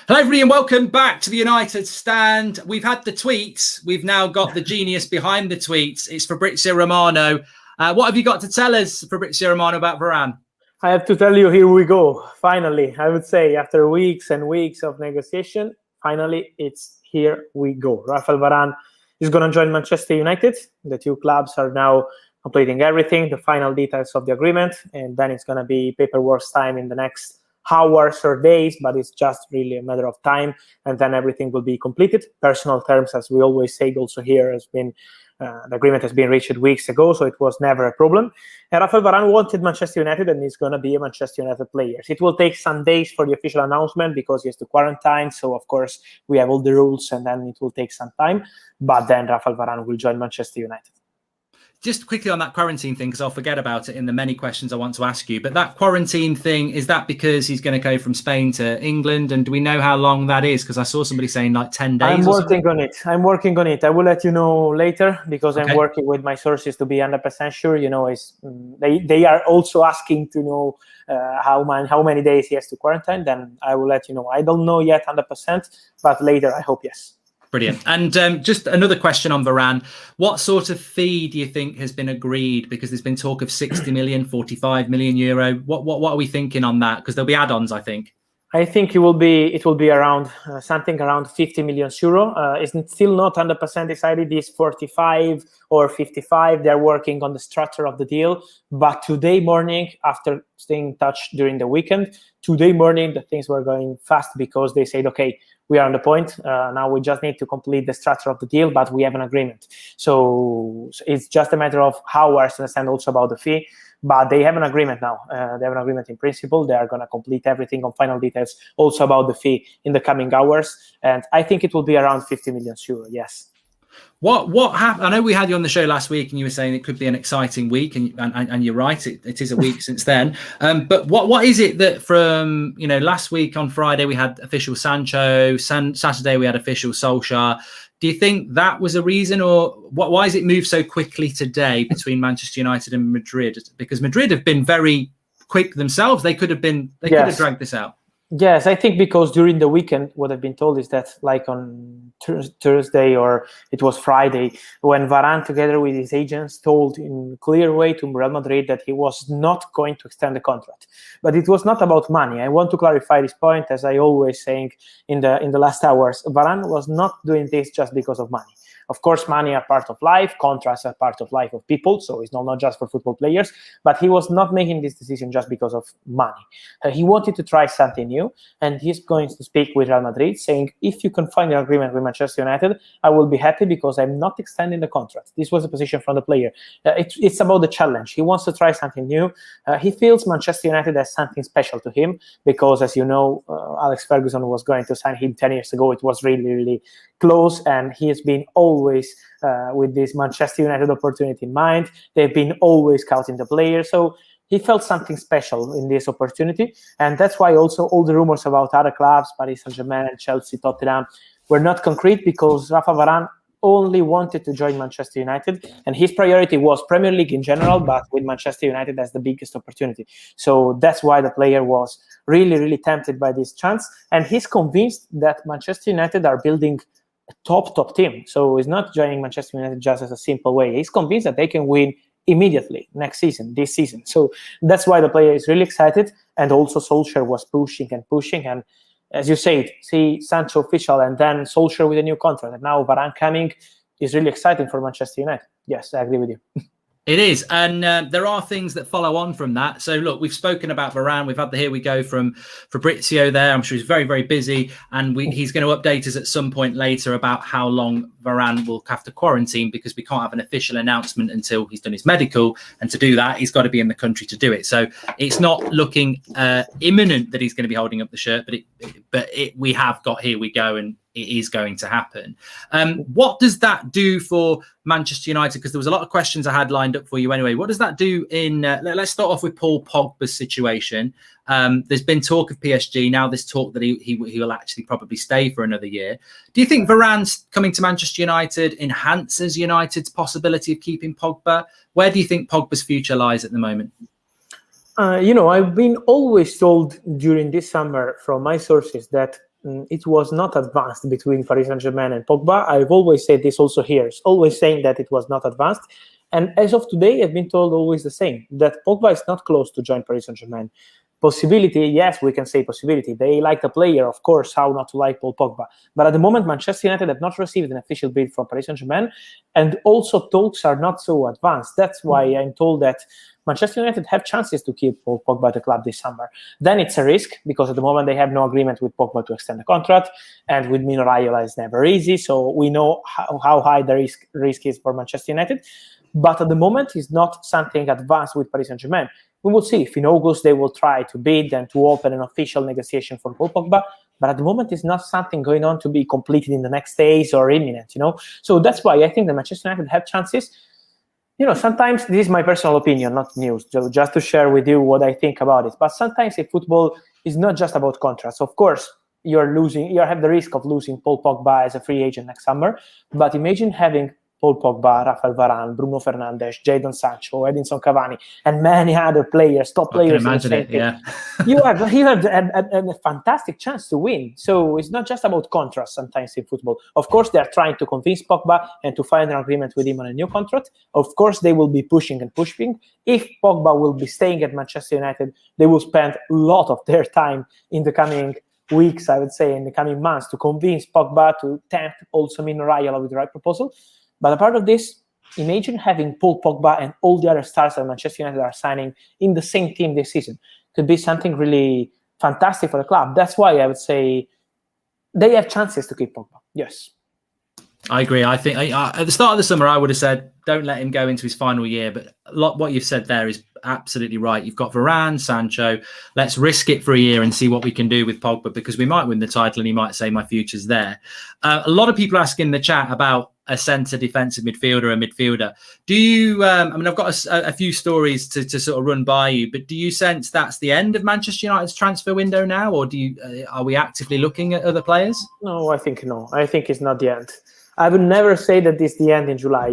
Hello everybody and welcome back to the United Stand. We've had the tweets. We've now got the genius behind the tweets. It's Fabrizio Romano. What have you got to tell us, Fabrizio Romano, about Varane? I have to tell you, here we go. Finally, I would say after weeks and weeks of negotiation, finally it's here we go. Rafael Varane is going to join Manchester United. The two clubs are now completing everything, the final details of the agreement, and then it's going to be paperwork time in the next hours or days, but it's just really a matter of time, and then everything will be completed. Personal terms, as we always say, also here has been the agreement has been reached weeks ago, so it was never a problem. And Rafael Varane wanted Manchester United, and he's going to be a Manchester United player. It will take some days for the official announcement because he has to quarantine, so of course we have all the rules, and then it will take some time. But then Rafael Varane will join Manchester United. Just quickly on that quarantine thing, because I'll forget about it in the many questions I want to ask you. But that quarantine thing, is that because he's going to go from Spain to England? And do we know how long that is? Because I saw somebody saying like 10 days. I'm working on it. I will let you know later because I'm working with my sources to be 100% sure. You know, they are also asking to know how many days he has to quarantine. Then I will let you know. I don't know yet 100%, but later I hope yes. Brilliant. And just another question on Varane. What sort of fee do you think has been agreed? Because there's been talk of 60 million, 45 million euro. What are we thinking on that? Because there'll be add-ons, I think. I think it will be around something around 50 million euro. It's still not 100% decided. It's 45 or 55. They're working on the structure of the deal. But today morning, after staying in touch during the weekend, today morning the things were going fast because they said, okay, we are on the point. Now we just need to complete the structure of the deal, but we have an agreement. So it's just a matter of hours to understand also about the fee. But they have an agreement now. They have an agreement in principle. They are going to complete everything on final details, also about the fee in the coming hours. And I think it will be around 50 million euro, yes. What happened? I know we had you on the show last week and you were saying it could be an exciting week, and you're right, it is a week since then. But what is it that from, you know, last week on Friday we had official Sancho, Saturday we had official Solskjaer. Do you think that was a reason, or why has it moved so quickly today between Manchester United and Madrid? Because Madrid have been very quick themselves. They could have dragged this out. Yes, I think because during the weekend, what I've been told is that like on Thursday or it was Friday, when Varane together with his agents told in clear way to Real Madrid that he was not going to extend the contract. But it was not about money. I want to clarify this point, as I always saying in the last hours. Varane was not doing this just because of money. Of course, money are part of life, contracts are part of life of people, so it's not just for football players, but he was not making this decision just because of money. He wanted to try something new, and he's going to speak with Real Madrid, saying, if you can find an agreement with Manchester United, I will be happy because I'm not extending the contract. This was a position from the player. It's about the challenge. He wants to try something new. He feels Manchester United has something special to him because, as you know, Alex Ferguson was going to sign him 10 years ago. It was really, really close, and he has been always with this Manchester United opportunity in mind. They've been always scouting the player, so he felt something special in this opportunity, and that's why also all the rumors about other clubs, Paris Saint-Germain, Chelsea, Tottenham, were not concrete because Rafa Varane only wanted to join Manchester United, and his priority was Premier League in general, but with Manchester United as the biggest opportunity. So that's why the player was really, really tempted by this chance, and he's convinced that Manchester United are building a top team. So he's not joining Manchester United just as a simple way. He's convinced that they can win immediately next season, this season. So that's why the player is really excited, and also Solskjaer was pushing, and as you said, see Sancho official and then Solskjaer with a new contract, and now Varane coming is really exciting for Manchester United. Yes, I agree with you. It is, and there are things that follow on from that. So look, we've spoken about Varane. We've had the here we go from Fabrizio there. I'm sure he's very, very busy, and he's going to update us at some point later about how long Varane will have to quarantine, because we can't have an official announcement until he's done his medical, and to do that, he's got to be in the country to do it. So it's not looking imminent that he's going to be holding up the shirt, but we have got here we go, and it is going to happen. What does that do for Manchester United? Because there was a lot of questions I had lined up for you anyway. What does that do in, let's start off with Paul Pogba's situation. There's been talk of PSG. Now there's talk that he will actually probably stay for another year. Do you think Varane's coming to Manchester United enhances United's possibility of keeping Pogba? Where do you think Pogba's future lies at the moment? I've been always told during this summer from my sources that it was not advanced between Paris Saint-Germain and Pogba. I've always said this also here. It's always saying that it was not advanced. And as of today, I've been told always the same, that Pogba is not close to join Paris Saint-Germain. Possibility, yes, we can say possibility. They like the player, of course, how not to like Paul Pogba. But at the moment, Manchester United have not received an official bid from Paris Saint-Germain, and also talks are not so advanced. That's why I'm told that Manchester United have chances to keep Paul Pogba at the club this summer. Then it's a risk, because at the moment they have no agreement with Pogba to extend the contract, and with Mino Raiola it's never easy, so we know how high the risk is for Manchester United. But at the moment, it's not something advanced with Paris Saint-Germain. We will see if in August they will try to bid and to open an official negotiation for Paul Pogba. But at the moment, it's not something going on to be completed in the next days or imminent, So that's why I think the Manchester United have chances. Sometimes, this is my personal opinion, not news, so just to share with you what I think about it. But sometimes in football, is not just about contracts. Of course, you have the risk of losing Paul Pogba as a free agent next summer. But imagine having Paul Pogba, Rafael Varane, Bruno Fernandes, Jadon Sancho, Edinson Cavani, and many other players, top players. I can imagine it, yeah. you have a fantastic chance to win. So it's not just about contracts sometimes in football. Of course, they're trying to convince Pogba and to find an agreement with him on a new contract. Of course, they will be pushing and pushing. If Pogba will be staying at Manchester United, they will spend a lot of their time in the coming weeks, I would say, in the coming months, to convince Pogba to tempt also Mino Raiola with the right proposal. But apart of this, imagine having Paul Pogba and all the other stars that Manchester United are signing in the same team this season. Could be something really fantastic for the club. That's why I would say they have chances to keep Pogba. Yes. I agree. I think at the start of the summer, I would have said, don't let him go into his final year. But what you've said there is absolutely right. You've got Varane, Sancho. Let's risk it for a year and see what we can do with Pogba, because we might win the title and he might say my future's there. A lot of people ask in the chat about a centre defensive midfielder, a midfielder. Do you, I've got a few stories to sort of run by you, but do you sense that's the end of Manchester United's transfer window now? Or are we actively looking at other players? No. I think it's not the end. I would never say that it's the end in July,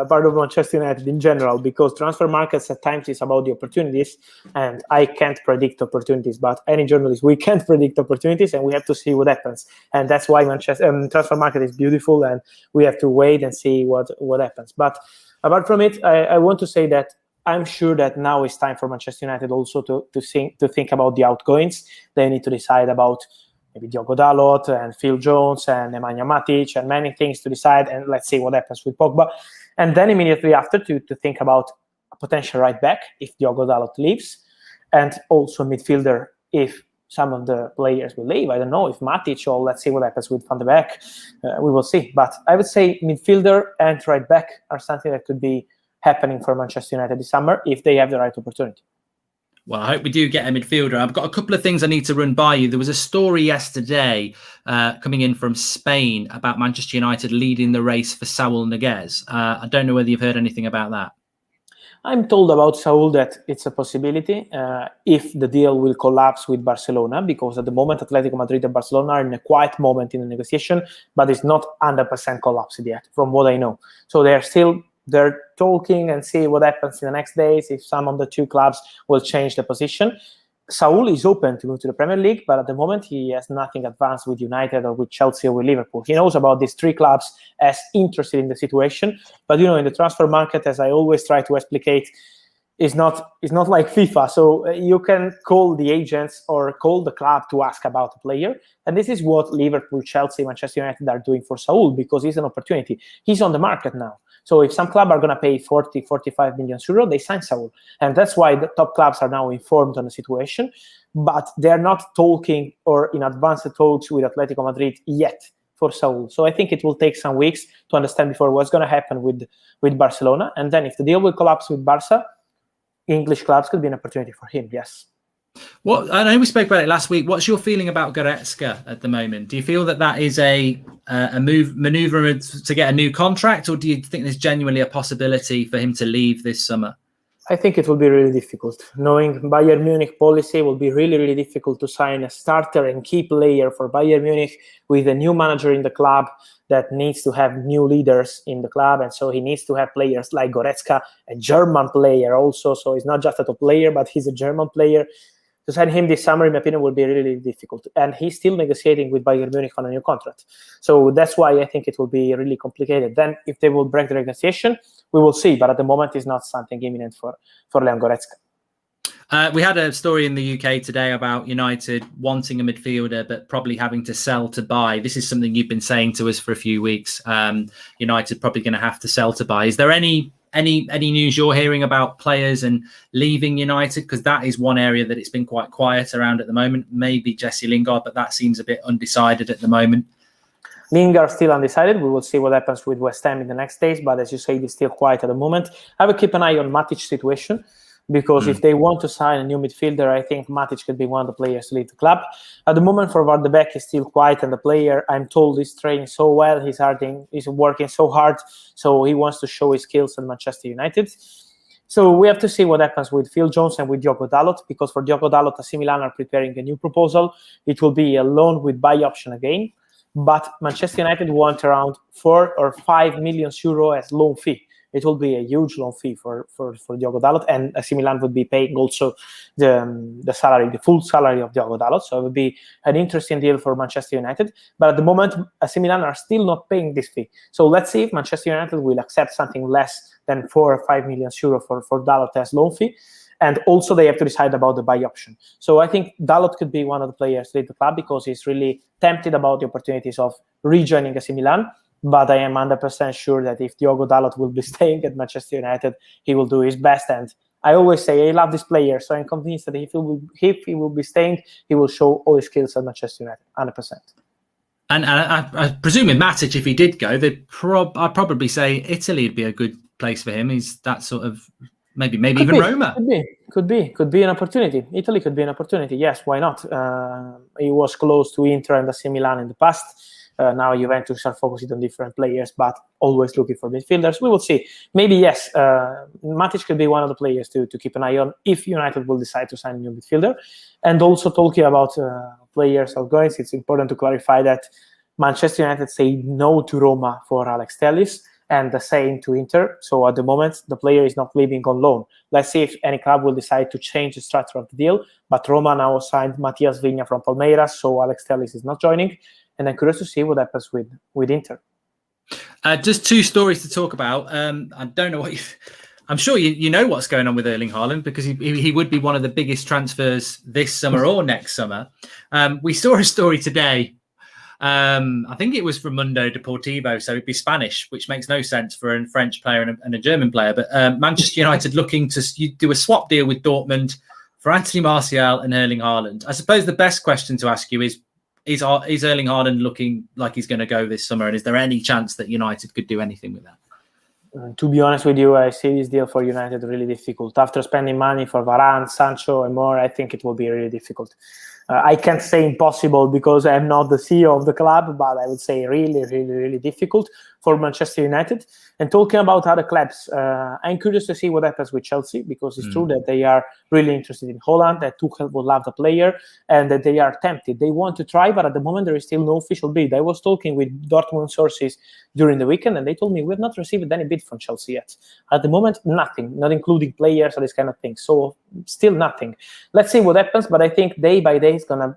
part of Manchester United in general, because transfer markets at times is about the opportunities, and I can't predict opportunities, but any journalist, we can't predict opportunities, and we have to see what happens. And that's why transfer market is beautiful, and we have to wait and see what happens. But apart from it, I want to say that I'm sure that now it's time for Manchester United also to think about the outgoings. They need to decide about maybe Diogo Dalot and Phil Jones and Nemanja Matic and many things to decide, and let's see what happens with Pogba. And then immediately after to think about a potential right back if Diogo Dalot leaves, and also midfielder if some of the players will leave. I don't know if Matic, or let's see what happens with Van de Beek. We will see. But I would say midfielder and right back are something that could be happening for Manchester United this summer if they have the right opportunity. Well, I hope we do get a midfielder. I've got a couple of things I need to run by you. There was a story yesterday coming in from Spain about Manchester United leading the race for Saúl Ñíguez. I don't know whether you've heard anything about that. I'm told about Saúl that it's a possibility if the deal will collapse with Barcelona, because at the moment Atletico Madrid and Barcelona are in a quiet moment in the negotiation, but it's not 100% collapsed yet, from what I know. So they're talking and see what happens in the next days, if some of the two clubs will change the position. Saúl is open to move to the Premier League, but at the moment he has nothing advanced with United or with Chelsea or with Liverpool. He knows about these three clubs as interested in the situation, but in the transfer market, as I always try to explicate, is not like FIFA. So you can call the agents or call the club to ask about a player, and this is what Liverpool, Chelsea, Manchester United are doing for Saúl, because he's an opportunity. He's on the market now. So if some club are going to pay 40, 45 million euro, they sign Saúl. And that's why the top clubs are now informed on the situation, but they're not talking or in advanced talks with Atletico Madrid yet for Saúl. So I think it will take some weeks to understand before what's going to happen with Barcelona. And then if the deal will collapse with Barca, English clubs could be an opportunity for him, yes. Well, I know we spoke about it last week. What's your feeling about Goretzka at the moment? Do you feel that is a maneuver to get a new contract, or do you think there's genuinely a possibility for him to leave this summer? I think it will be really difficult. Knowing Bayern Munich policy, will be really, really difficult to sign a starter and key player for Bayern Munich with a new manager in the club that needs to have new leaders in the club. And so he needs to have players like Goretzka, a German player also. So he's not just a top player, but he's a German player. to sign him this summer, in my opinion, will be really, really difficult. And he's still negotiating with Bayern Munich on a new contract. So that's why I think it will be really complicated. Then if they will break the negotiation, we will see. But at the moment, it's not something imminent for Leon Goretzka. We had a story in the UK today about United wanting a midfielder, but probably having to sell to buy. This is something you've been saying to us for a few weeks. United probably going to have to sell to buy. Is there any news you're hearing about players and leaving United? Because that is one area that it's been quite quiet around at the moment. Maybe Jesse Lingard, but that seems a bit undecided at the moment. Lingard still undecided. We will see what happens with West Ham in the next days. But as you say, it's still quiet at the moment. I will keep an eye on Matic's situation, because if they want to sign a new midfielder, I think Matic could be one of the players to leave the club. At the moment, for Van de Beek is still quiet, and the player, I'm told, is training so well. He's working so hard, so he wants to show his skills at Manchester United. So we have to see what happens with Phil Jones and with Diogo Dalot, because for Diogo Dalot, AC Milan are preparing a new proposal. It will be a loan with buy option again, but Manchester United want around 4 or 5 million euro as loan fee. It will be a huge loan fee for Diogo Dalot, and AC Milan would be paying also the salary, the full salary of Diogo Dalot. So it would be an interesting deal for Manchester United. But at the moment, AC Milan are still not paying this fee. So let's see if Manchester United will accept something less than 4 or 5 million euro for Dalot as loan fee. And also they have to decide about the buy option. So I think Dalot could be one of the players to leave the club, because he's really tempted about the opportunities of rejoining AC Milan. But I am 100% sure that if Diogo Dalot will be staying at Manchester United, he will do his best. And I always say I love this player, so I'm convinced that if he will be staying, he will show all his skills at Manchester United, 100%. And I presume with Matic, if he did go, I'd probably say Italy would be a good place for him. He's that sort of maybe even Roma. Could be an opportunity. Italy could be an opportunity. Yes, why not? He was close to Inter and AC Milan in the past. Now Juventus are focusing on different players, but always looking for midfielders. We will see. Maybe, yes, Matic could be one of the players to keep an eye on if United will decide to sign a new midfielder. And also talking about players outgoing, it's important to clarify that Manchester United say no to Roma for Alex Telles, and the same to Inter. So at the moment, the player is not leaving on loan. Let's see if any club will decide to change the structure of the deal. But Roma now signed Matias Vigna from Palmeiras, so Alex Telles is not joining. And I'm curious to see what happens with Inter. Just 2 stories to talk about. I don't know I'm sure you know what's going on with Erling Haaland, because he would be one of the biggest transfers this summer or next summer. We saw a story today. I think it was from Mundo Deportivo, so it'd be Spanish, which makes no sense for a French player and a German player. But Manchester United looking to do a swap deal with Dortmund for Anthony Martial and Erling Haaland. I suppose the best question to ask you is Erling Haaland looking like he's going to go this summer? And is there any chance that United could do anything with that? To be honest with you, I see this deal for United really difficult. After spending money for Varane, Sancho, and more, I think it will be really difficult. I can't say impossible because I'm not the CEO of the club, but I would say really, really, really difficult for Manchester United. And talking about other clubs, I'm curious to see what happens with Chelsea, because it's true that they are really interested in Haaland, that Tuchel would love the player, and that they are tempted. They want to try, but at the moment there is still no official bid. I was talking with Dortmund sources during the weekend, and they told me we have not received any bid from Chelsea yet. At the moment, nothing, not including players or this kind of thing. So still nothing. Let's see what happens, but I think day by day it's gonna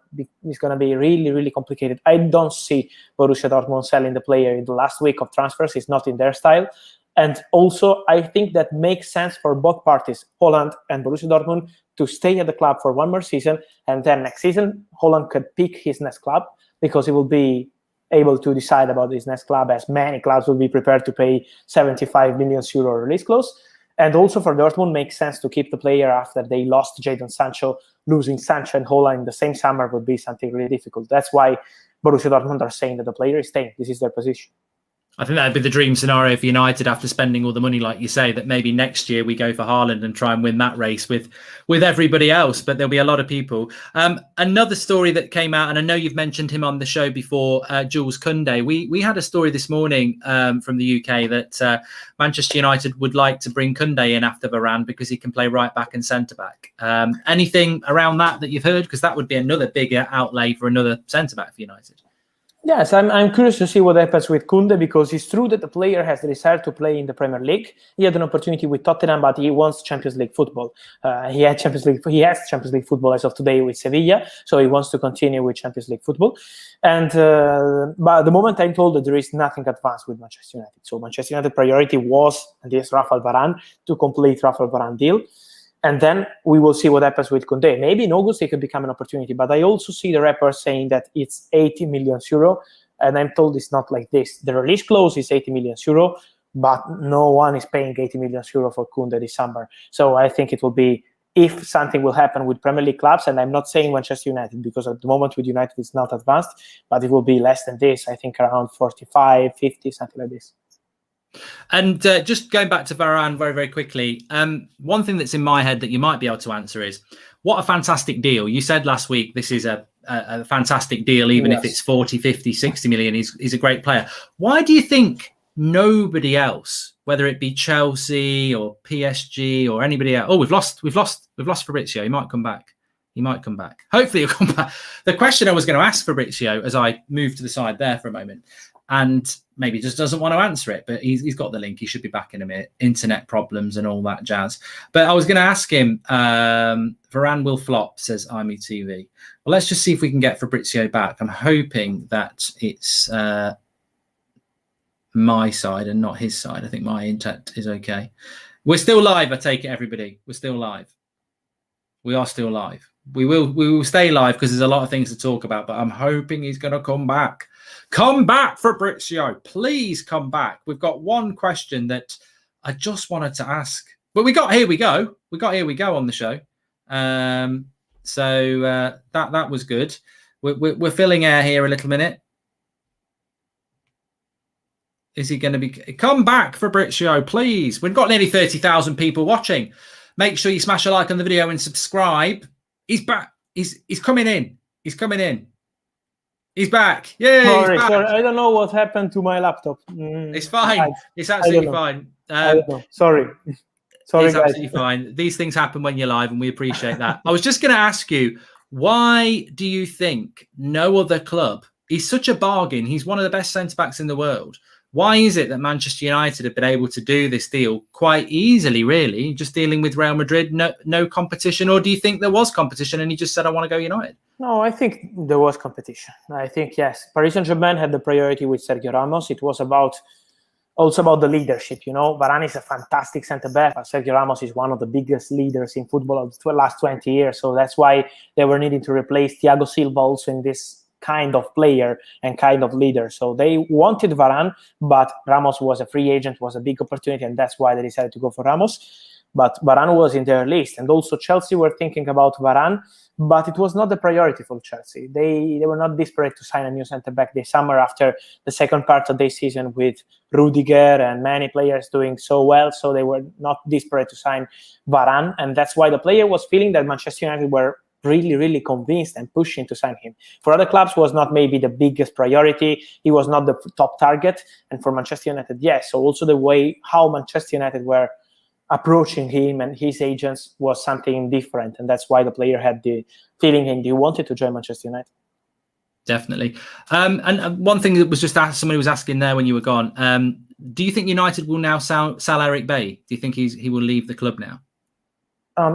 be really, really complicated. I don't see Borussia Dortmund selling the player in the last week of transfers. It's not in their style. And also, I think that makes sense for both parties, Haaland and Borussia Dortmund, to stay at the club for one more season, and then next season, Haaland could pick his next club, because he will be able to decide about his next club, as many clubs will be prepared to pay 75 million euro release clause. And also for Dortmund, makes sense to keep the player after they lost Jadon Sancho. Losing Sancho and Haaland in the same summer would be something really difficult. That's why Borussia Dortmund are saying that the player is staying. This is their position. I think that'd be the dream scenario for United after spending all the money, like you say, that maybe next year we go for Haaland and try and win that race with everybody else. But there'll be a lot of people. Another story that came out, and I know you've mentioned him on the show before, Jules Koundé. We had a story this morning from the UK that Manchester United would like to bring Koundé in after Varane because he can play right back and centre back. Anything around that you've heard? Because that would be another bigger outlay for another centre back for United. Yes, I'm curious to see what happens with Koundé, because it's true that the player has the desire to play in the Premier League. He had an opportunity with Tottenham, but he wants Champions League football. He has Champions League football as of today with Sevilla, so he wants to continue with Champions League football. And but at the moment, I'm told that there is nothing advanced with Manchester United. So Manchester United priority was this Rafael Varane, to complete Rafael Varane deal. And then we will see what happens with Koundé. Maybe in August it could become an opportunity. But I also see the rappers saying that it's 80 million euro. And I'm told it's not like this. The release clause is 80 million euro, but no one is paying 80 million euro for Koundé this summer. So I think it will be, if something will happen with Premier League clubs, and I'm not saying Manchester United, because at the moment with United it's not advanced, but it will be less than this. I think around 45, 50, something like this. And just going back to Varane very, very quickly, one thing that's in my head that you might be able to answer is, what a fantastic deal. You said last week this is a fantastic deal, even if it's 40, 50, 60 million. He's a great player. Why do you think nobody else, whether it be Chelsea or PSG or anybody else? Oh, we've lost Fabrizio. He might come back. Hopefully he'll come back. The question I was going to ask Fabrizio, as I moved to the side there for a moment, and maybe just doesn't want to answer it, but he's got the link. He should be back in a minute. Internet problems and all that jazz. But I was going to ask him, Varane will flop, says IMeTV. Well, let's just see if we can get Fabrizio back. I'm hoping that it's my side and not his side. I think my internet is okay. We're still live, I take it, everybody. We're still live. We are still live. We will stay live because there's a lot of things to talk about, but I'm hoping he's going to come back. Come back, Fabrizio. Please come back. We've got one question that I just wanted to ask. But here we go. On the show. So that was good. We're filling air here a little minute. Is he going to be... Come back, Fabrizio, please. We've got nearly 30,000 people watching. Make sure you smash a like on the video and subscribe. He's back. He's coming in. He's coming in. He's back. Yeah, sorry, he's back. Sorry, I don't know what happened to my laptop. It's fine. It's absolutely fine. I don't know. Sorry. Sorry, it's guys. absolutely fine. These things happen when you're live, and we appreciate that. I was just going to ask you, why do you think no other club? He's such a bargain. He's one of the best centre-backs in the world. Why is it that Manchester United have been able to do this deal quite easily, really, just dealing with Real Madrid, no competition? Or do you think there was competition and he just said, I want to go United? No, I think there was competition. I think, yes, Paris Saint-Germain had the priority with Sergio Ramos. It was also about the leadership. You know, Varane is a fantastic centre-back. Sergio Ramos is one of the biggest leaders in football of the last 20 years. So that's why they were needing to replace Thiago Silva also in this kind of player and kind of leader. So they wanted Varane, but Ramos was a free agent, was a big opportunity, and that's why they decided to go for Ramos. But Varane was in their list, and also Chelsea were thinking about Varane, but it was not the priority for Chelsea. They were not desperate to sign a new centre-back this summer after the second part of the season with Rudiger and many players doing so well, so they were not desperate to sign Varane, and that's why the player was feeling that Manchester United were really, really convinced and pushing to sign him. For other clubs, was not maybe the biggest priority. He was not the top target. And for Manchester United, yes. So also the way how Manchester United were approaching him and his agents was something different. And that's why the player had the feeling and he wanted to join Manchester United. Definitely. And one thing that was just asked, somebody was asking there when you were gone, do you think United will now sell Eric Bailly? Do you think he will leave the club now?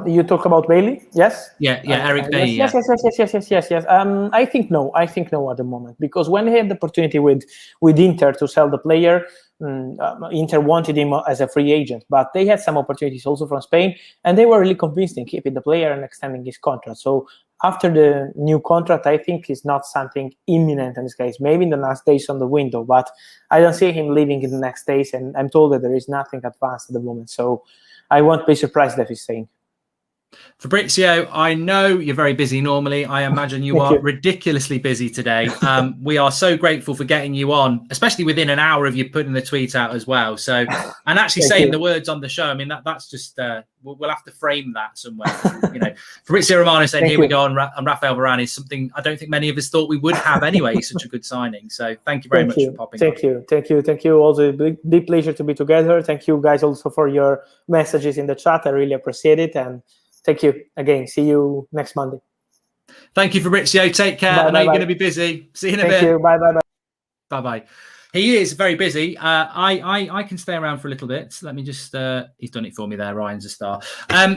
You talk about Bailey, yes? Yeah, Eric Bailly. Yes. I think no at the moment, because when he had the opportunity with Inter to sell the player, Inter wanted him as a free agent, but they had some opportunities also from Spain, and they were really convinced in keeping the player and extending his contract. So after the new contract, I think it's not something imminent in this case, maybe in the last days on the window, but I don't see him leaving in the next days, and I'm told that there is nothing advanced at the moment. So I won't be surprised if he's staying. Fabrizio, I know you're very busy normally. I imagine you are ridiculously busy today. We are so grateful for getting you on, especially within an hour of you putting the tweet out as well. So, and actually saying the words on the show. I mean, that's just, we'll have to frame that somewhere. You know, Fabrizio Romano saying, here we go on Rafael Varane is something I don't think many of us thought we would have anyway. He's such a good signing. So thank you very much for popping on. Thank you. Also, big pleasure to be together. Thank you guys also for your messages in the chat. I really appreciate it. And thank you again. See you next Monday. Thank you, Fabrizio. Take care. I know you're going to be busy. See you in a bit. Thank you. Bye. Bye-bye. He is very busy. I can stay around for a little bit. Let me just, he's done it for me there. Ryan's a star.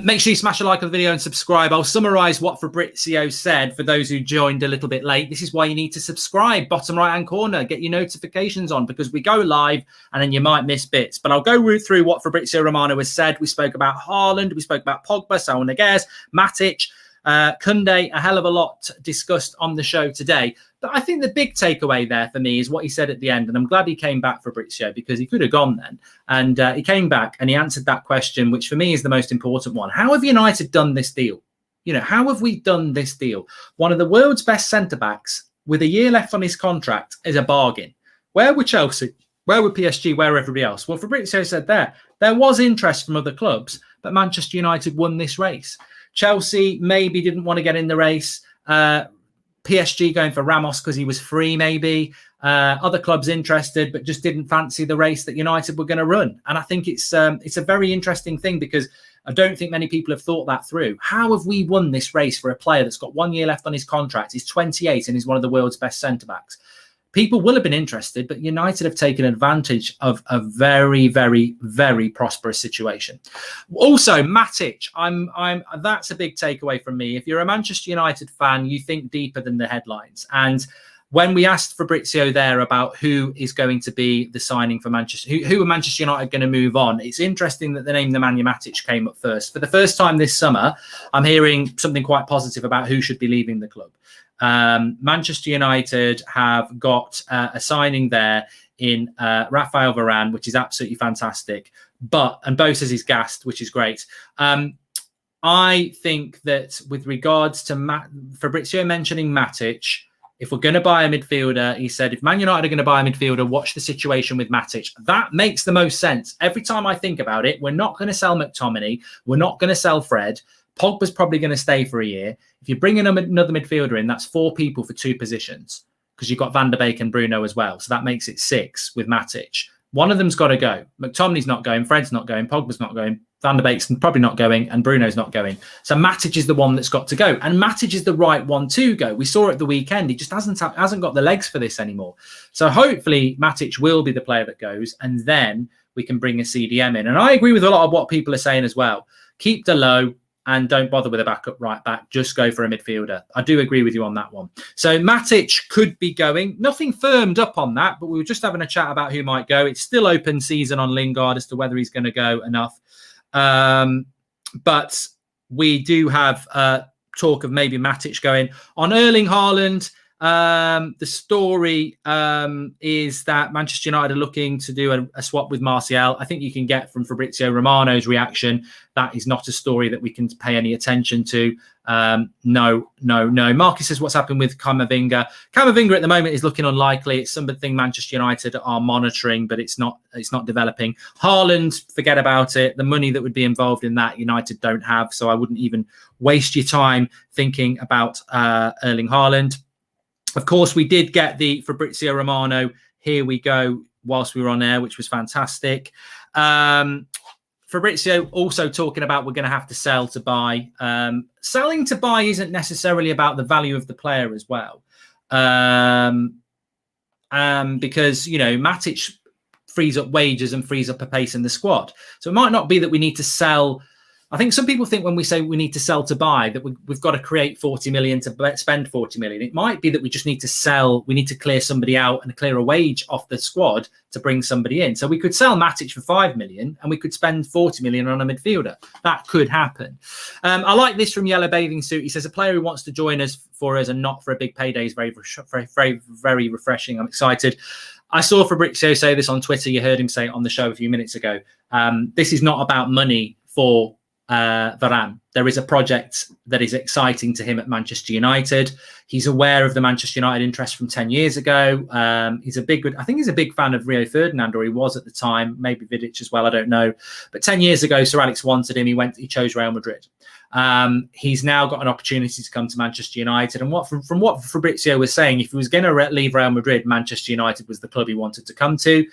Make sure you smash a like on the video and subscribe. I'll summarize what Fabrizio said for those who joined a little bit late. This is why you need to subscribe. Bottom right-hand corner, get your notifications on because we go live and then you might miss bits. But I'll go through what Fabrizio Romano has said. We spoke about Haaland. We spoke about Pogba, Saul Niguez, Matic, Koundé, a hell of a lot discussed on the show today. But I think the big takeaway there for me is what he said at the end. And I'm glad he came back, Fabrizio, because he could have gone then. And he came back and he answered that question, which for me is the most important one. How have United done this deal? You know, how have we done this deal? One of the world's best centre-backs with a year left on his contract is a bargain. Where were Chelsea? Where were PSG? Where were everybody else? Well, Fabrizio said there was interest from other clubs, but Manchester United won this race. Chelsea maybe didn't want to get in the race. PSG going for Ramos because he was free, maybe. Other clubs interested, but just didn't fancy the race that United were going to run. And I think it's a very interesting thing because I don't think many people have thought that through. How have we won this race for a player that's got 1 year left on his contract? He's 28 and he's one of the world's best centre-backs. People will have been interested, but United have taken advantage of a very, very, very prosperous situation. Also, Matic, that's a big takeaway from me. If you're a Manchester United fan, you think deeper than the headlines. And when we asked Fabrizio there about who is going to be the signing for Manchester, who are Manchester United going to move on, it's interesting that the name Nemanja Matic came up first. For the first time this summer, I'm hearing something quite positive about who should be leaving the club. Manchester United have got a signing there in Rafael Varane, which is absolutely fantastic. And Bo says he's gassed, which is great. I think that with regards to Fabrizio mentioning Matic, if we're going to buy a midfielder, he said, if Man United are going to buy a midfielder, watch the situation with Matic. That makes the most sense. Every time I think about it, we're not going to sell McTominay. We're not going to sell Fred. Pogba's probably going to stay for a year. If you're bringing another midfielder in, that's 4 people for 2 positions because you've got Van der Beek and Bruno as well. So that makes it 6 with Matic. One of them's got to go. McTominay's not going. Fred's not going. Pogba's not going. Van der Beek's probably not going. And Bruno's not going. So Matic is the one that's got to go. And Matic is the right one to go. We saw it at the weekend. He just hasn't got the legs for this anymore. So hopefully Matic will be the player that goes. And then we can bring a CDM in. And I agree with a lot of what people are saying as well. Keep Dalot. And don't bother with a backup right back. Just go for a midfielder. I do agree with you on that one. So Matic could be going. Nothing firmed up on that, but we were just having a chat about who might go. It's still open season on Lingard as to whether he's going to go enough. But we do have talk of maybe Matic going. On Erling Haaland, the story is that Manchester United are looking to do a swap with Martial. I think you can get from Fabrizio Romano's reaction that is not a story that we can pay any attention to. No. Marcus says, what's happened with Camavinga? Camavinga at the moment is looking unlikely. It's something Manchester United are monitoring, but it's not developing. Haaland, forget about it. The money that would be involved in that, United don't have. So I wouldn't even waste your time thinking about Erling Haaland. Of course, we did get the Fabrizio Romano, here we go, whilst we were on air, which was fantastic. Fabrizio also talking about we're going to have to sell to buy. Selling to buy isn't necessarily about the value of the player as well. Because, you know, Matic frees up wages and frees up a pace in the squad. So it might not be that we need to sell. I think some people think when we say we need to sell to buy that we've got to create 40 million to spend 40 million. It might be that we just need to sell. We need to clear somebody out and clear a wage off the squad to bring somebody in. So we could sell Matic for 5 million and we could spend 40 million on a midfielder. That could happen. I like this from Yellow Bathing Suit. He says a player who wants to join us and not for a big payday is very, very, very refreshing. I'm excited. I saw Fabrizio say this on Twitter. You heard him say it on the show a few minutes ago. This is not about money for Varane. There is a project that is exciting to him at Manchester United. He's aware of the Manchester United interest from 10 years ago. I think he's a big fan of Rio Ferdinand, or he was at the time, maybe Vidic as well, I don't know. But 10 years ago, Sir Alex wanted him. He chose Real Madrid. He's now got an opportunity to come to Manchester United. And from what Fabrizio was saying, if he was going to leave Real Madrid, Manchester United was the club he wanted to come to.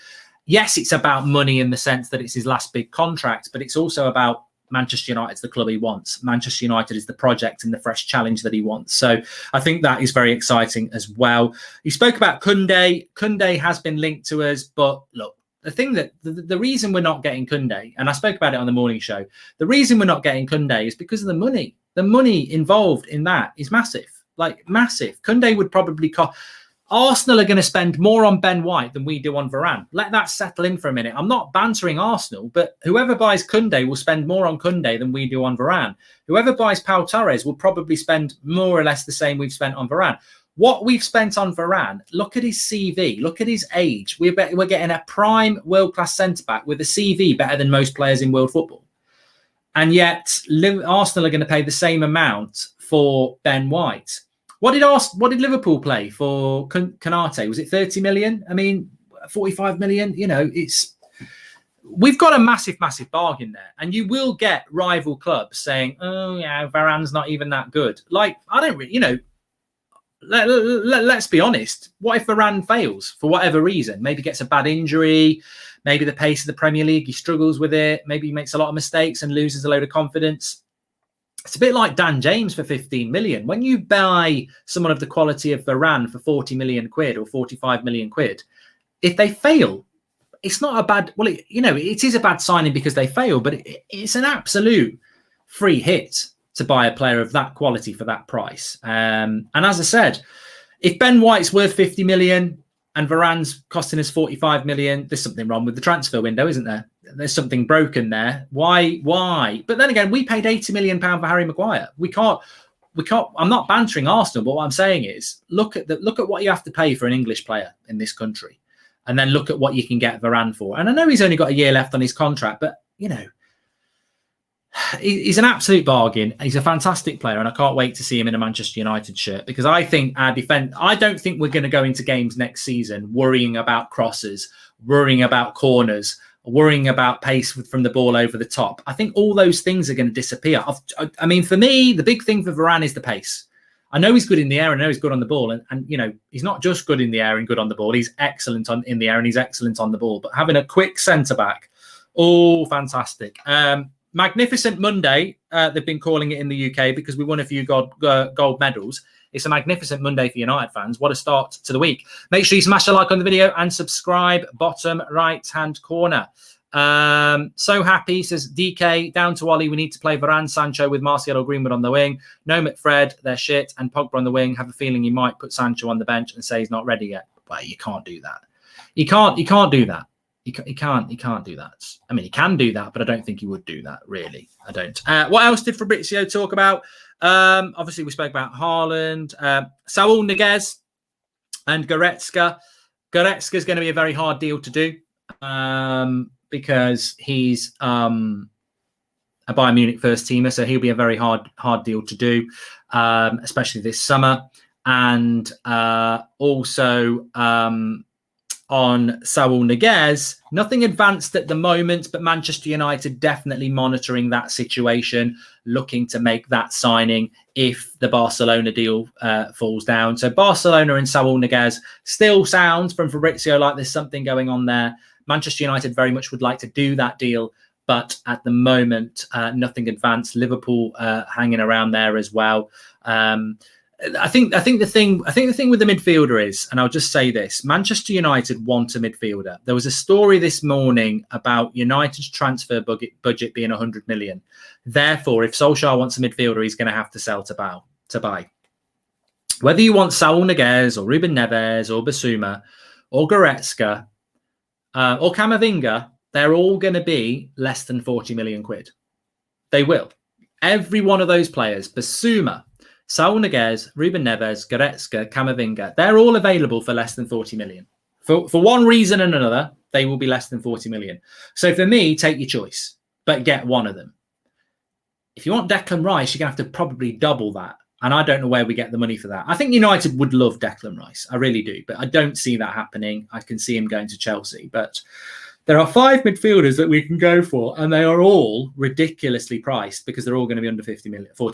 Yes, it's about money in the sense that it's his last big contract, but it's also about Manchester United's the club he wants. Manchester United is the project and the fresh challenge that he wants. So I think that is very exciting as well. You spoke about Koundé. Koundé has been linked to us, but look, the thing that the reason we're not getting Koundé, and I spoke about it on the morning show, the reason we're not getting Koundé is because of the money. The money involved in that is massive, like massive. Koundé would probably cost. Arsenal are going to spend more on Ben White than we do on Varane. Let that settle in for a minute. I'm not bantering Arsenal, but whoever buys Koundé will spend more on Koundé than we do on Varane. Whoever buys Pau Torres will probably spend more or less the same we've spent on Varane. What we've spent on Varane, look at his CV, look at his age. We're getting a prime world-class centre-back with a CV better than most players in world football. And yet Arsenal are going to pay the same amount for Ben White. What did Liverpool play for Konate? Was it 30 million? I mean, 45 million? You know, we've got a massive, massive bargain there. And you will get rival clubs saying, oh, yeah, Varane's not even that good. Like, I don't really, you know, let's be honest. What if Varane fails for whatever reason? Maybe gets a bad injury. Maybe the pace of the Premier League, he struggles with it. Maybe he makes a lot of mistakes and loses a load of confidence. It's a bit like Dan James for 15 million. When you buy someone of the quality of Varane for 40 million quid or 45 million quid, if they fail, it's not a bad, well, it is a bad signing because they fail, but it's an absolute free hit to buy a player of that quality for that price. And as I said, if Ben White's worth 50 million and Varane's costing us 45 million, there's something wrong with the transfer window, isn't there? There's something broken there. Why? But then again, we paid 80 million pound for Harry Maguire. We can't, I'm not bantering Arsenal, but what I'm saying is look at what you have to pay for an English player in this country. And then look at what you can get Varane for. And I know he's only got a year left on his contract, but you know, he's an absolute bargain. He's a fantastic player, and I can't wait to see him in a Manchester United shirt because I think our defense. I don't think we're going to go into games next season worrying about crosses, worrying about corners, worrying about pace from the ball over the top. I think all those things are going to disappear. I mean, for me, the big thing for Varane is the pace. I know he's good in the air. I know he's good on the ball, and you know he's not just good in the air and good on the ball. He's excellent in the air and he's excellent on the ball. But having a quick centre back, oh, fantastic! Magnificent Monday, they've been calling it in the UK because we won a few gold medals. It's a magnificent Monday for United fans. What a start to the week. Make sure you smash a like on the video and subscribe, bottom right-hand corner. So happy, says DK, down to Ollie. We need to play Varane, Sancho with Martial or Greenwood on the wing. No McFred, they're shit. And Pogba on the wing. Have a feeling he might put Sancho on the bench and say he's not ready yet. Well, you can't do that. You can't do that. He can't do that. I mean, he can do that, but I don't think he would do that, really. I don't. What else did Fabrizio talk about? Obviously, we spoke about Haaland, Saul Niguez and Goretzka. Goretzka is going to be a very hard deal to do because he's a Bayern Munich first teamer, so he'll be a very hard deal to do, especially this summer. And also on Saul Niguez, nothing advanced at the moment, but Manchester United definitely monitoring that situation, looking to make that signing if the Barcelona deal falls down. So Barcelona and Saul Niguez still sounds from Fabrizio like there's something going on there. Manchester United very much would like to do that deal, but at the moment, nothing advanced. Liverpool hanging around there as well. I think the thing with the midfielder is, and I'll just say this: Manchester United want a midfielder. There was a story this morning about United's transfer budget being 100 million. Therefore, if Solskjaer wants a midfielder, he's going to have to sell to buy. Whether you want Saul Niguez or Ruben Neves or Basuma or Goretzka or Camavinga, they're all going to be less than 40 million quid. They will. Every one of those players, Basuma, Saul Niguez, Ruben Neves, Goretzka, Camavinga, they're all available for less than 40 million. For one reason and another, they will be less than 40 million. So for me, take your choice, but get one of them. If you want Declan Rice, you're going to have to probably double that. And I don't know where we get the money for that. I think United would love Declan Rice. I really do. But I don't see that happening. I can see him going to Chelsea. But there are 5 midfielders that we can go for, and they are all ridiculously priced because they're all going to be under 40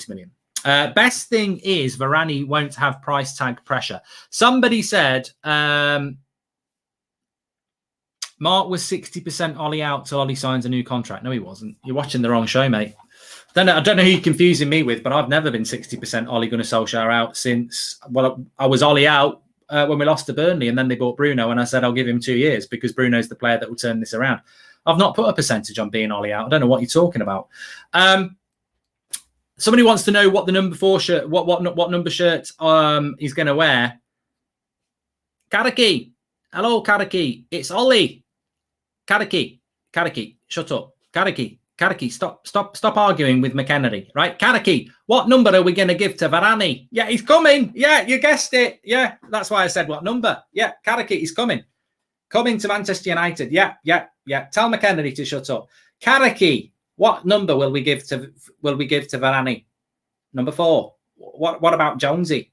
million. Best thing is Varane won't have price tag pressure. Somebody said Mark was 60% Ollie out till Ollie signs a new contract. No, he wasn't. You're watching the wrong show, mate. I don't know who you're confusing me with, but I've never been 60% Ole Gunnar Solskjaer out since, well, I was Ole out when we lost to Burnley, and then they bought Bruno, and I said I'll give him 2 years because Bruno's the player that will turn this around. I've not put a percentage on being Ole out. I don't know what you're talking about. Somebody wants to know what the number 4 shirt, what number shirt he's going to wear. Karaki. Hello, Karaki. It's Ollie. Karaki, shut up. Karaki, stop arguing with McKennedy, right? Karaki, what number are we going to give to Varane? Yeah, he's coming. Yeah, you guessed it. Yeah, that's why I said what number. Yeah, Karaki, he's coming. Coming to Manchester United. Yeah. Tell McKennedy to shut up. Karaki, what number will we give to Varane? Number 4. What about Jonesy?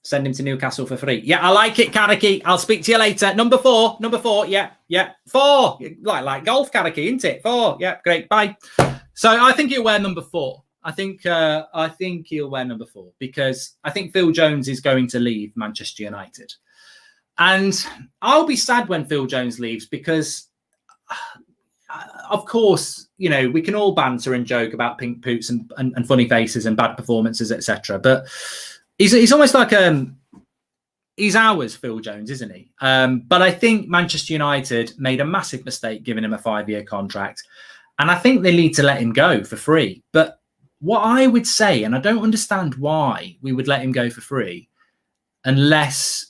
Send him to Newcastle for free. Yeah, I like it, Karaki. I'll speak to you later. Number 4. Yeah. 4. Like golf, Karaki, isn't it? 4. Yeah, great. Bye. So I think he'll wear number 4. I think he'll wear number 4 because I think Phil Jones is going to leave Manchester United. And I'll be sad when Phil Jones leaves because, of course, you know, we can all banter and joke about pink poots and funny faces and bad performances, etc. But he's almost like he's ours, Phil Jones, isn't he? But I think Manchester United made a massive mistake giving him a 5-year contract. And I think they need to let him go for free. But what I would say, and I don't understand why we would let him go for free unless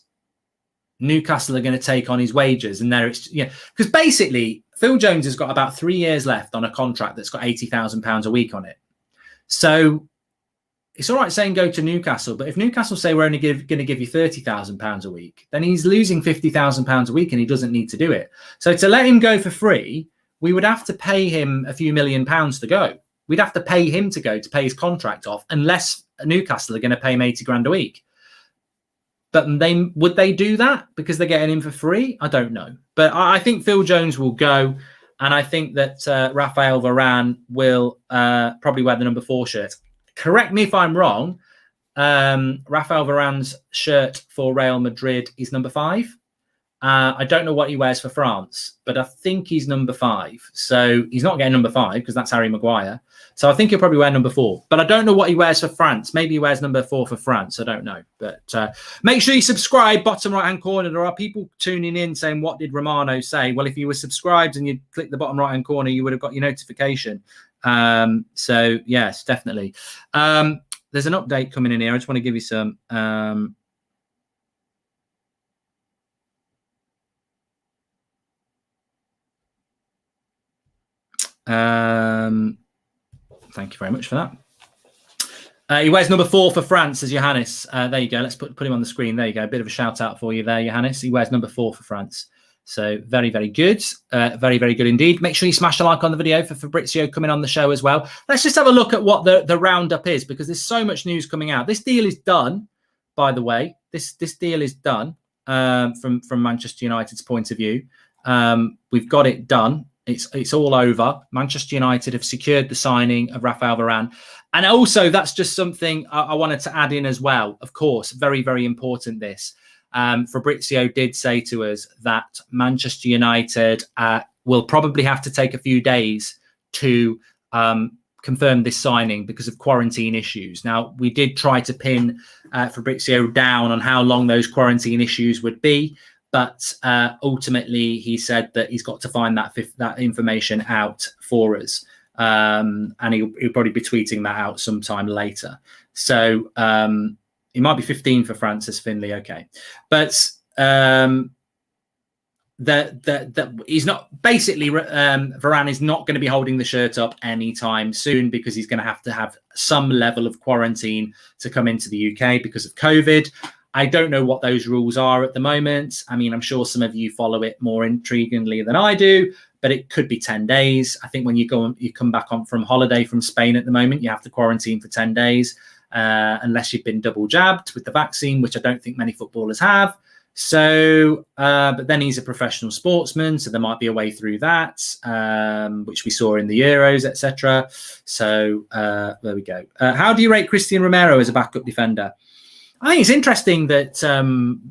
Newcastle are going to take on his wages. And there it's, because basically Phil Jones has got about 3 years left on a contract that's got £80,000 a week on it. So it's all right saying go to Newcastle, but if Newcastle say we're only going to give you £30,000 a week, then he's losing £50,000 a week and he doesn't need to do it. So to let him go for free, we would have to pay him a few £1,000,000 to go. We'd have to pay him to go to pay his contract off, unless Newcastle are going to pay him 80 grand a week. But would they do that because they're getting him for free? I don't know. But I think Phil Jones will go. And I think that Raphael Varane will probably wear the number 4 shirt. Correct me if I'm wrong. Raphael Varane's shirt for Real Madrid is number 5. I don't know what he wears for France, but I think he's number 5. So he's not getting number 5 because that's Harry Maguire. So I think he'll probably wear number 4. But I don't know what he wears for France. Maybe he wears number 4 for France. I don't know. But make sure you subscribe, bottom right-hand corner. There are people tuning in saying, what did Romano say? Well, if you were subscribed and you click the bottom right-hand corner, you would have got your notification. So, yes, definitely. There's an update coming in here. I just want to give you some... thank you very much for that. He wears number 4 for France, as Johannes. There you go. Let's put him on the screen. There you go. A bit of a shout out for you there, Johannes. He wears number 4 for France. So very, very good. Very, very good indeed. Make sure you smash a like on the video for Fabrizio coming on the show as well. Let's just have a look at what the roundup is, because there's so much news coming out. This deal is done, by the way. This deal is done from Manchester United's point of view. We've got it done. It's all over. Manchester United have secured the signing of Raphael Varane. And also, that's just something I wanted to add in as well. Of course, very, very important this. Fabrizio did say to us that Manchester United will probably have to take a few days to confirm this signing because of quarantine issues. Now, we did try to pin Fabrizio down on how long those quarantine issues would be. But ultimately, he said that he's got to find that information out for us. And he'll probably be tweeting that out sometime later. So it might be 15 for Francis Finley. Okay. But he's not basically Varane is not going to be holding the shirt up anytime soon because he's going to have some level of quarantine to come into the UK because of COVID. I don't know what those rules are at the moment. I mean, I'm sure some of you follow it more intriguingly than I do, but it could be 10 days. I think when you come back from holiday from Spain at the moment, you have to quarantine for 10 days unless you've been double jabbed with the vaccine, which I don't think many footballers have. So, but then he's a professional sportsman, so there might be a way through that, which we saw in the Euros, etc. So there we go. How do you rate Christian Romero as a backup defender? I think it's interesting that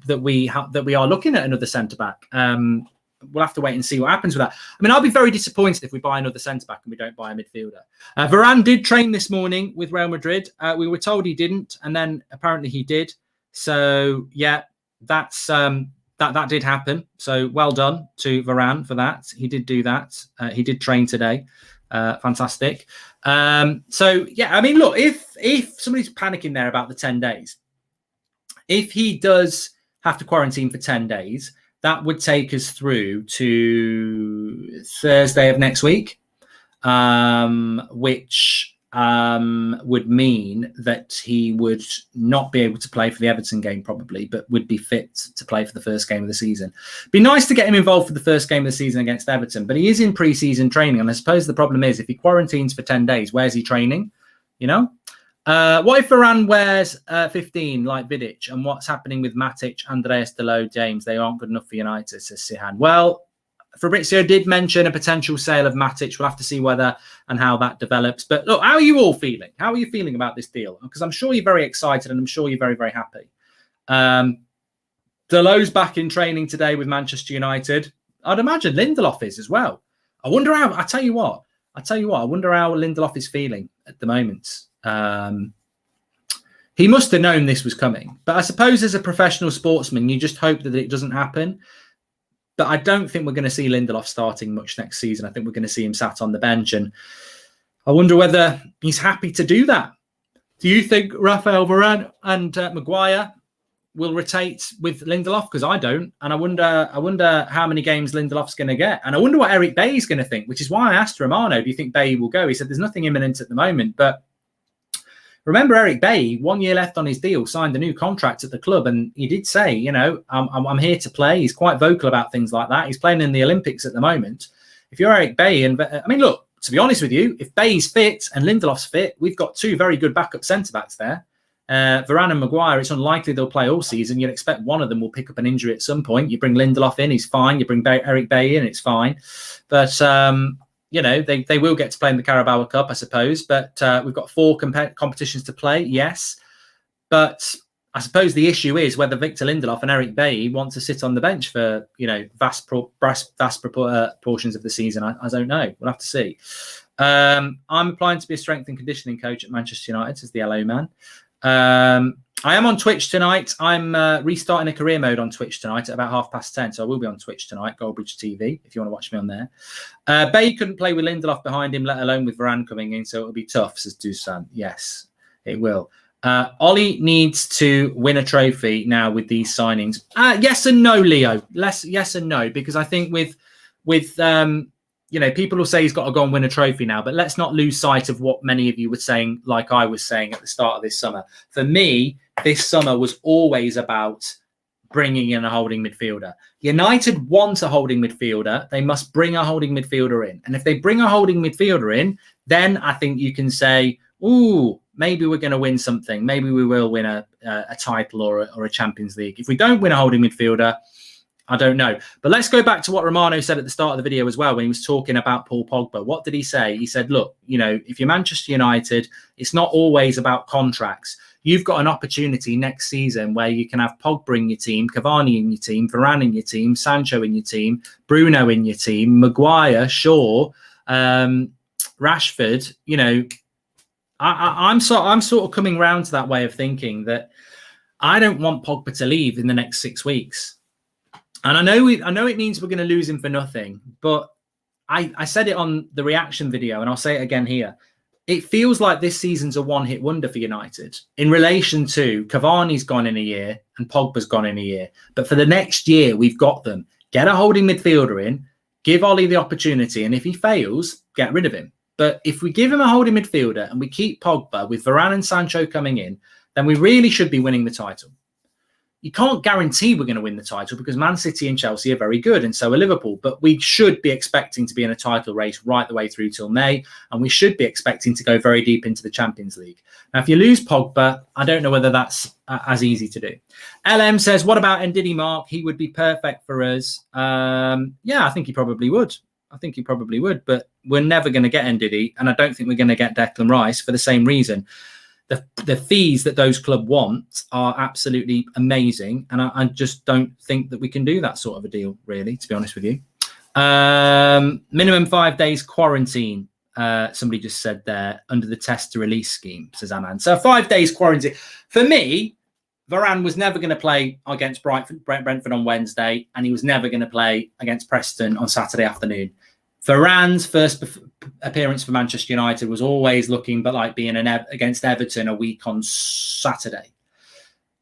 that we are looking at another centre back. we'll have to wait and see what happens with that. I mean, I'll be very disappointed if we buy another centre-back and we don't buy a midfielder. Varane did train this morning with Real Madrid. We were told he didn't, and then apparently he did. So, yeah, that's that did happen. So well done to Varane for that. He did do that. He did train today. Fantastic. So, yeah, I mean, look, if somebody's panicking there about the 10 days, if he does have to quarantine for 10 days, that would take us through to Thursday of next week, which would mean that he would not be able to play for the Everton game probably, but would be fit to play for the first game of the season. Be nice to get him involved for the first game of the season against Everton, but he is in pre-season training. And I suppose the problem is if he quarantines for 10 days, where's he training? You know? What if Varane wears 15 like Vidic? And what's happening with Matic, Andreas Delo, James? They aren't good enough for United, says Sihan. Well, Fabrizio did mention a potential sale of Matic. We'll have to see whether and how that develops. But look, how are you all feeling? How are you feeling about this deal? Because I'm sure you're very excited and I'm sure you're very, very happy. Delo's back in training today with Manchester United. I'd imagine Lindelof is as well. I wonder how, I tell you what, I wonder how Lindelof is feeling at the moment. He must have known this was coming, but I suppose as a professional sportsman, you just hope that it doesn't happen. But I don't think we're going to see Lindelof starting much next season. I think we're going to see him sat on the bench, and I wonder whether he's happy to do that. Do you think Raphael Varane and Maguire will rotate with Lindelof? Because I don't, and I wonder how many games Lindelof's going to get, and I wonder what Eric Bailly's going to think. Which is why I asked Romano, "Do you think Bailly will go?" He said, "There's nothing imminent at the moment, but." Remember, Eric Bailly, 1 year left on his deal, signed a new contract at the club, and he did say, you know, I'm here to play. He's quite vocal about things like that. He's playing in the Olympics at the moment. If you're Eric Bailly, and I mean, look, to be honest with you, if Bailly's fit and Lindelof's fit, we've got two very good backup centre-backs there. Varane and Maguire, it's unlikely they'll play all season. You'd expect one of them will pick up an injury at some point. You bring Lindelof in, he's fine. You bring Eric Bailly in, it's fine. But... you know, they will get to play in the Carabao Cup, I suppose. But we've got 4 competitions to play, yes. But I suppose the issue is whether Victor Lindelof and Eric Bailly want to sit on the bench for, you know, vast portions of the season. I don't know. We'll have to see. I'm applying to be a strength and conditioning coach at Manchester United, says the Hello Man. I am on Twitch tonight. I'm restarting a career mode on Twitch tonight at about 10:30. So I will be on Twitch tonight, Goldbridge TV, if you want to watch me on there. Bailly couldn't play with Lindelof behind him, let alone with Varane coming in. So it'll be tough, says Dusan. Yes, it will. Ollie needs to win a trophy now with these signings. Yes and no, Leo. Yes and no, because I think with you know, people will say he's got to go and win a trophy now, but let's not lose sight of what many of you were saying, like I was saying at the start of this summer. For me, this summer was always about bringing in a holding midfielder. United want a holding midfielder. They must bring a holding midfielder in. And if they bring a holding midfielder in, then I think you can say, ooh, maybe we're going to win something. Maybe we will win a title or a Champions League. If we don't win a holding midfielder, I don't know. But let's go back to what Romano said at the start of the video as well when he was talking about Paul Pogba. What did he say? He said, look, you know, if you're Manchester United, it's not always about contracts. You've got an opportunity next season where you can have Pogba in your team, Cavani in your team, Varane in your team, Sancho in your team, Bruno in your team, Maguire, Shaw, Rashford. You know, I'm sort of coming round to that way of thinking that I don't want Pogba to leave in the next 6 weeks. And I know it means we're going to lose him for nothing, but I said it on the reaction video, and I'll say it again here. It feels like this season's a one-hit wonder for United in relation to Cavani's gone in a year and Pogba's gone in a year. But for the next year, we've got them. Get a holding midfielder in, give Ollie the opportunity, and if he fails, get rid of him. But if we give him a holding midfielder and we keep Pogba with Varane and Sancho coming in, then we really should be winning the title. You can't guarantee we're going to win the title because Man City and Chelsea are very good, and so are Liverpool. But we should be expecting to be in a title race right the way through till May, and we should be expecting to go very deep into the Champions League. Now, if you lose Pogba, I don't know whether that's as easy to do. LM says, what about Ndidi, Mark? He would be perfect for us. Yeah, I think he probably would. But we're never going to get Ndidi, and I don't think we're going to get Declan Rice for the same reason. The fees that those clubs want are absolutely amazing. And I just don't think that we can do that sort of a deal, really, to be honest with you. Minimum 5 days quarantine. Somebody just said there, under the test to release scheme, says Aman. So 5 days quarantine. For me, Varane was never going to play against Brentford on Wednesday, and he was never going to play against Preston on Saturday afternoon. Varane's first appearance for Manchester United was always looking but like being against Everton a week on Saturday.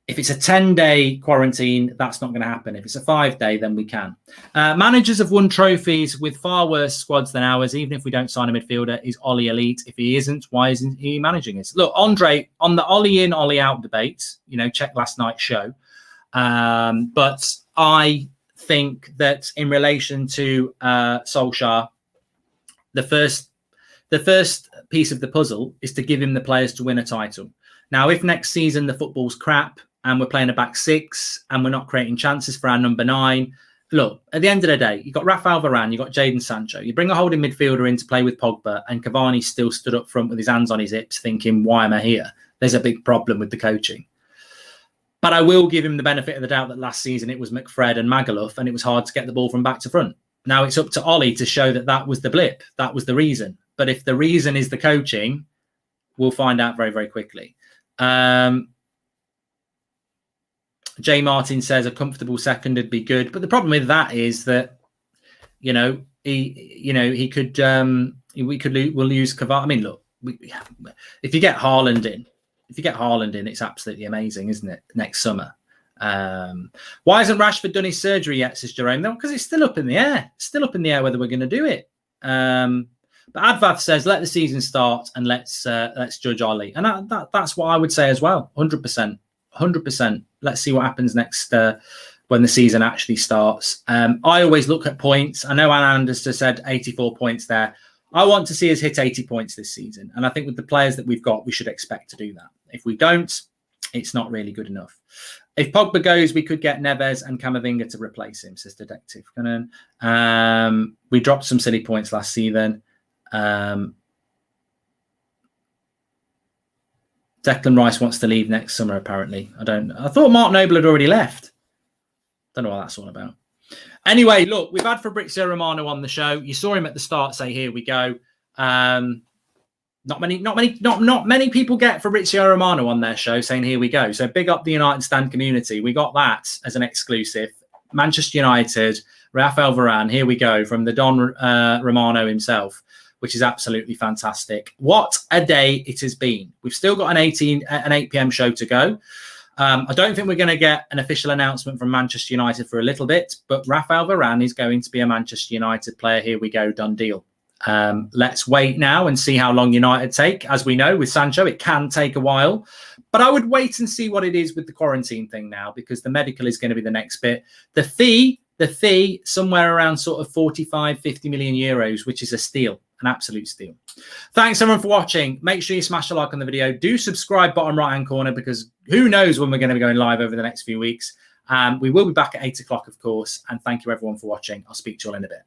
If it's a 10-day quarantine, that's not going to happen. If it's a 5-day, then we can. Managers have won trophies with far worse squads than ours, even if we don't sign a midfielder. Is Ollie elite? If he isn't, why isn't he managing us? Look, Andre, on the Ollie in, Ollie out debate, check last night's show. But I think that in relation to Solskjaer, the first piece of the puzzle is to give him the players to win a title. Now, if next season the football's crap and we're playing a back six and we're not creating chances for our number 9, look, at the end of the day, you've got Rafael Varane, you've got Jadon Sancho. You bring a holding midfielder in to play with Pogba, and Cavani still stood up front with his hands on his hips thinking, why am I here? There's a big problem with the coaching. But I will give him the benefit of the doubt that last season it was McFred and Magaluf, and it was hard to get the ball from back to front. Now it's up to Ollie to show that that was the blip. That was the reason. But if the reason is the coaching, we'll find out very, very quickly. Jay Martin says a comfortable second would be good. But the problem with that is that, we'll lose Cavani. I mean, look, if you get Haaland in, it's absolutely amazing, isn't it? Next summer. Why hasn't Rashford done his surgery yet, says Jerome? No, because it's still up in the air. It's still up in the air whether we're going to do it. But Advath says, let the season start and let's judge Ollie. And that's what I would say as well. 100%. 100%. Let's see what happens next when the season actually starts. I always look at points. I know Anand has just said 84 points there. I want to see us hit 80 points this season. And I think with the players that we've got, we should expect to do that. If we don't, it's not really good enough. If Pogba goes, we could get Neves and Camavinga to replace him, says Detective Conan. We dropped some silly points last season. Declan Rice wants to leave next summer, apparently. I thought Mark Noble had already left. Don't know what that's all about. Anyway, look, we've had Fabrizio Romano on the show. You saw him at the start say, here we go. Not many people get Fabrizio Romano on their show saying, here we go. So big up the United Stand community. We got that as an exclusive. Manchester United, Rafael Varane, here we go, from the Don Romano himself, which is absolutely fantastic. What a day it has been. We've still got an 8 p.m. show to go. I don't think we're going to get an official announcement from Manchester United for a little bit, but Rafael Varane is going to be a Manchester United player. Here we go, done deal. Let's wait now and see how long United take. As we know, with Sancho, it can take a while. But I would wait and see what it is with the quarantine thing now, because the medical is going to be the next bit. The fee, somewhere around sort of 45, 50 million euros, which is a steal. An absolute steal. Thanks everyone for watching. Make sure you smash a like on the video. Do subscribe bottom right hand corner, because who knows when we're going to be going live over the next few weeks. We will be back at 8 o'clock, of course. And thank you everyone for watching. I'll speak to you all in a bit.